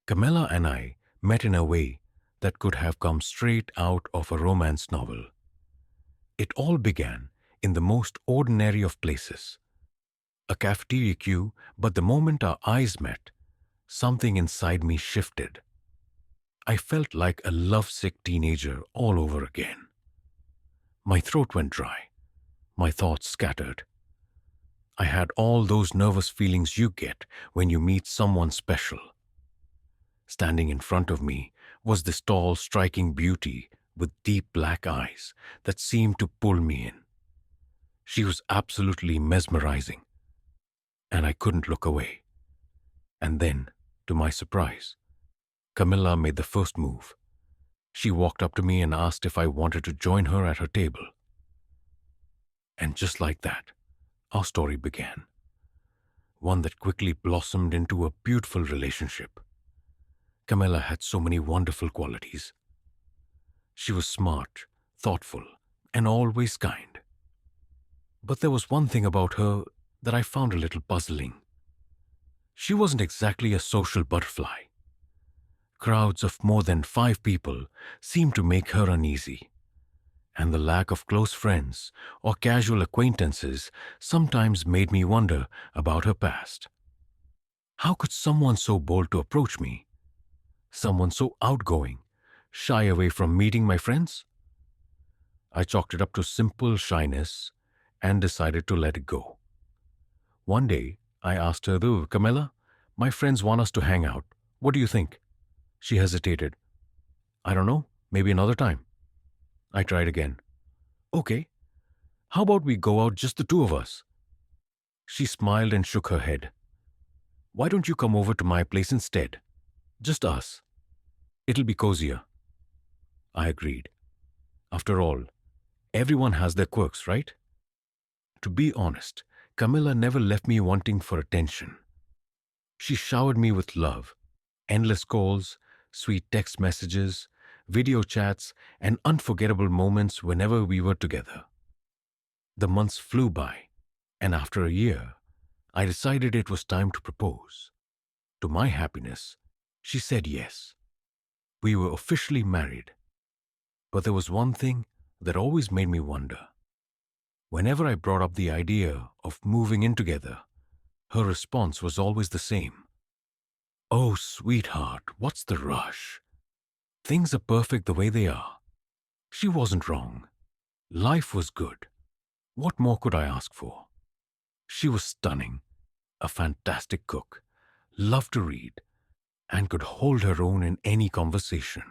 Camilla and I met in a way that could have come straight out of a romance novel. It all began in the most ordinary of places, a cafeteria queue, but the moment our eyes met, something inside me shifted. I felt like a lovesick teenager all over again. My throat went dry, my thoughts scattered. I had all those nervous feelings you get when you meet someone special. Standing in front of me was this tall, striking beauty with deep black eyes that seemed to pull me in. She was absolutely mesmerizing, and I couldn't look away. And then, to my surprise, Camilla made the first move. She walked up to me and asked if I wanted to join her at her table. And just like that, our story began. One that quickly blossomed into a beautiful relationship. Camilla had so many wonderful qualities. She was smart, thoughtful, and always kind. But there was one thing about her that I found a little puzzling. She wasn't exactly a social butterfly. Crowds of more than 5 people seemed to make her uneasy, and the lack of close friends or casual acquaintances sometimes made me wonder about her past. How could someone so bold to approach me? Someone so outgoing, shy away from meeting my friends? I chalked it up to simple shyness and decided to let it go. One day, I asked her, Camilla, my friends want us to hang out. What do you think? She hesitated. I don't know, maybe another time. I tried again. Okay, how about we go out just the two of us? She smiled and shook her head. Why don't you come over to my place instead? Just us. It'll be cozier. I agreed. After all, everyone has their quirks, right? To be honest, Camilla never left me wanting for attention. She showered me with love, endless calls, sweet text messages, video chats, and unforgettable moments whenever we were together. The months flew by, and after a year, I decided it was time to propose. To my happiness, she said yes. We were officially married. But there was one thing that always made me wonder. Whenever I brought up the idea of moving in together, her response was always the same. Oh, sweetheart, what's the rush? Things are perfect the way they are. She wasn't wrong. Life was good. What more could I ask for? She was stunning, a fantastic cook, loved to read, and could hold her own in any conversation.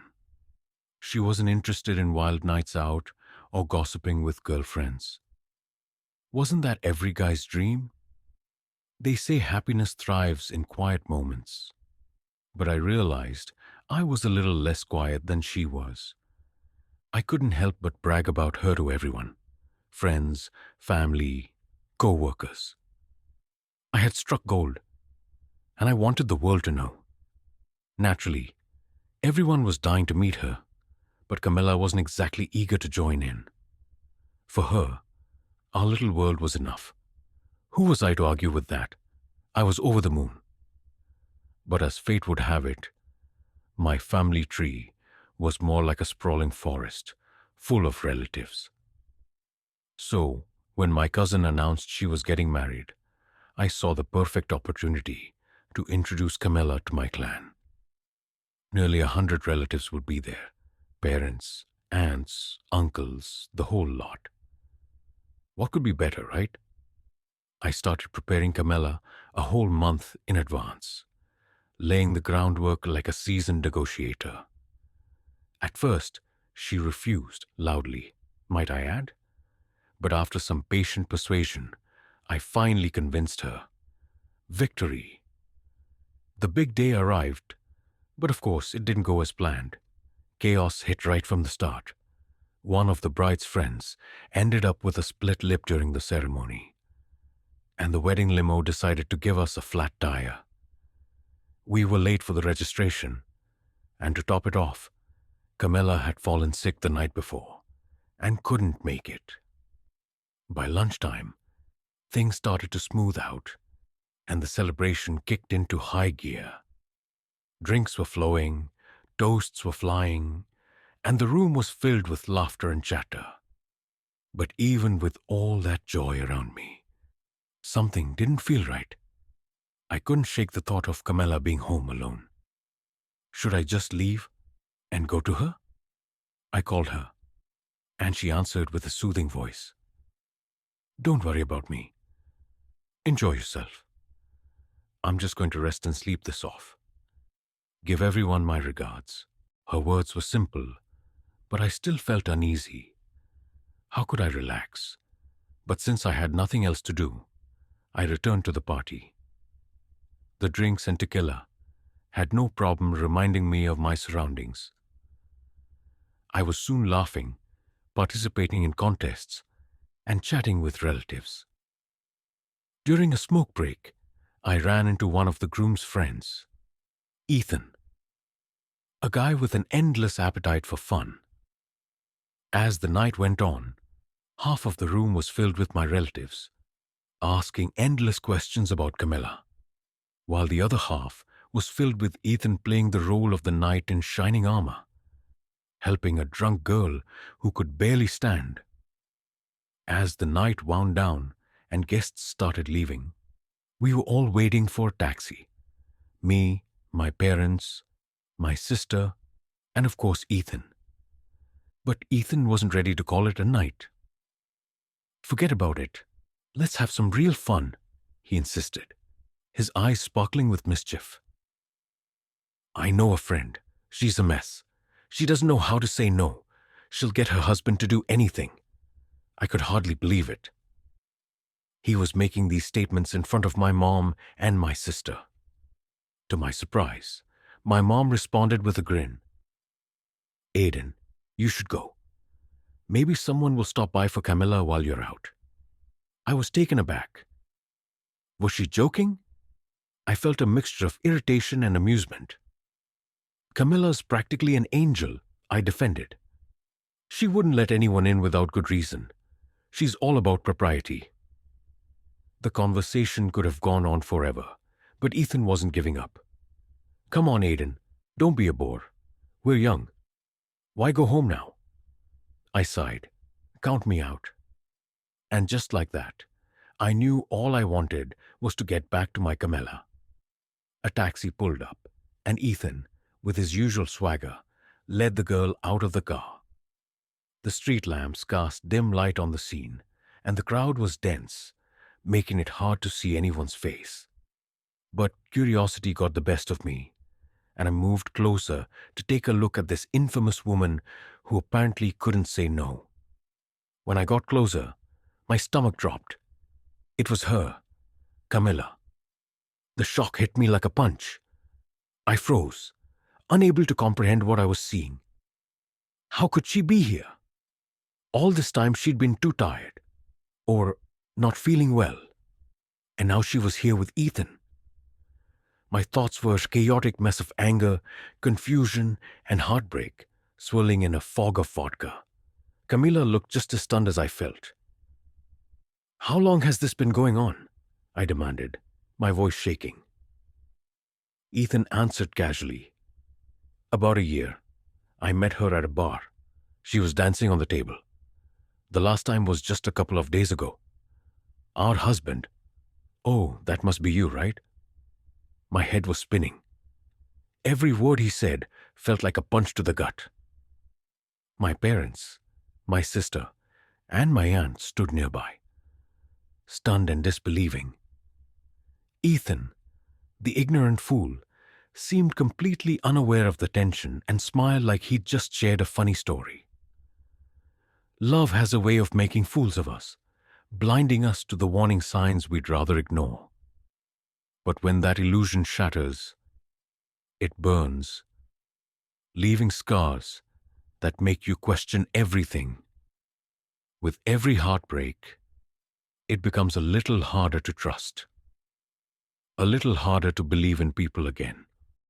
She wasn't interested in wild nights out or gossiping with girlfriends. Wasn't that every guy's dream? They say happiness thrives in quiet moments. But I realized I was a little less quiet than she was. I couldn't help but brag about her to everyone. Friends, family, co-workers. I had struck gold, and I wanted the world to know. Naturally, everyone was dying to meet her, but Camilla wasn't exactly eager to join in. For her, our little world was enough. Who was I to argue with that? I was over the moon. But as fate would have it, my family tree was more like a sprawling forest, full of relatives. So, when my cousin announced she was getting married, I saw the perfect opportunity to introduce Camilla to my clan. Nearly 100 relatives would be there. Parents, aunts, uncles, the whole lot. What could be better, right? I started preparing Camilla a whole month in advance, laying the groundwork like a seasoned negotiator. At first, she refused loudly, might I add? But after some patient persuasion, I finally convinced her. Victory. The big day arrived, but of course it didn't go as planned. Chaos hit right from the start. One of the bride's friends ended up with a split lip during the ceremony, and the wedding limo decided to give us a flat tire. We were late for the registration, and to top it off, Camilla had fallen sick the night before and couldn't make it. By lunchtime, things started to smooth out, and the celebration kicked into high gear. Drinks were flowing, toasts were flying, and the room was filled with laughter and chatter. But even with all that joy around me, something didn't feel right. I couldn't shake the thought of Camilla being home alone. Should I just leave and go to her? I called her, and she answered with a soothing voice. Don't worry about me. Enjoy yourself. I'm just going to rest and sleep this off. Give everyone my regards. Her words were simple, but I still felt uneasy. How could I relax? But since I had nothing else to do, I returned to the party. The drinks and tequila had no problem reminding me of my surroundings. I was soon laughing, participating in contests, and chatting with relatives. During a smoke break, I ran into one of the groom's friends, Ethan, a guy with an endless appetite for fun. As the night went on, half of the room was filled with my relatives, asking endless questions about Camilla, while the other half was filled with Ethan playing the role of the knight in shining armor, helping a drunk girl who could barely stand. As the night wound down and guests started leaving, we were all waiting for a taxi. Me, my parents, my sister, and of course Ethan. But Ethan wasn't ready to call it a night. Forget about it. Let's have some real fun, he insisted, his eyes sparkling with mischief. I know a friend. She's a mess. She doesn't know how to say no. She'll get her husband to do anything. I could hardly believe it. He was making these statements in front of my mom and my sister. To my surprise, my mom responded with a grin. Aiden, you should go. Maybe someone will stop by for Camilla while you're out. I was taken aback. Was she joking? I felt a mixture of irritation and amusement. Camilla's practically an angel, I defended. She wouldn't let anyone in without good reason. She's all about propriety. The conversation could have gone on forever, but Ethan wasn't giving up. Come on, Aiden. Don't be a bore. We're young. Why go home now? I sighed. Count me out. And just like that, I knew all I wanted was to get back to my Camilla. A taxi pulled up, and Ethan, with his usual swagger, led the girl out of the car. The street lamps cast dim light on the scene, and the crowd was dense, making it hard to see anyone's face. But curiosity got the best of me, and I moved closer to take a look at this infamous woman who apparently couldn't say no. When I got closer, my stomach dropped. It was her, Camilla. The shock hit me like a punch. I froze, unable to comprehend what I was seeing. How could she be here? All this time she'd been too tired, or not feeling well, and now she was here with Ethan. My thoughts were a chaotic mess of anger, confusion, and heartbreak, swirling in a fog of vodka. Camilla looked just as stunned as I felt. How long has this been going on? I demanded, my voice shaking. Ethan answered casually. About a year. I met her at a bar. She was dancing on the table. The last time was just a couple of days ago. Our husband. Oh, that must be you, right? My head was spinning. Every word he said felt like a punch to the gut. My parents, my sister, and my aunt stood nearby, stunned and disbelieving. Ethan, the ignorant fool, seemed completely unaware of the tension and smiled like he'd just shared a funny story. Love has a way of making fools of us, blinding us to the warning signs we'd rather ignore. But when that illusion shatters, it burns, leaving scars that make you question everything. With every heartbreak, it becomes a little harder to trust, a little harder to believe in people again.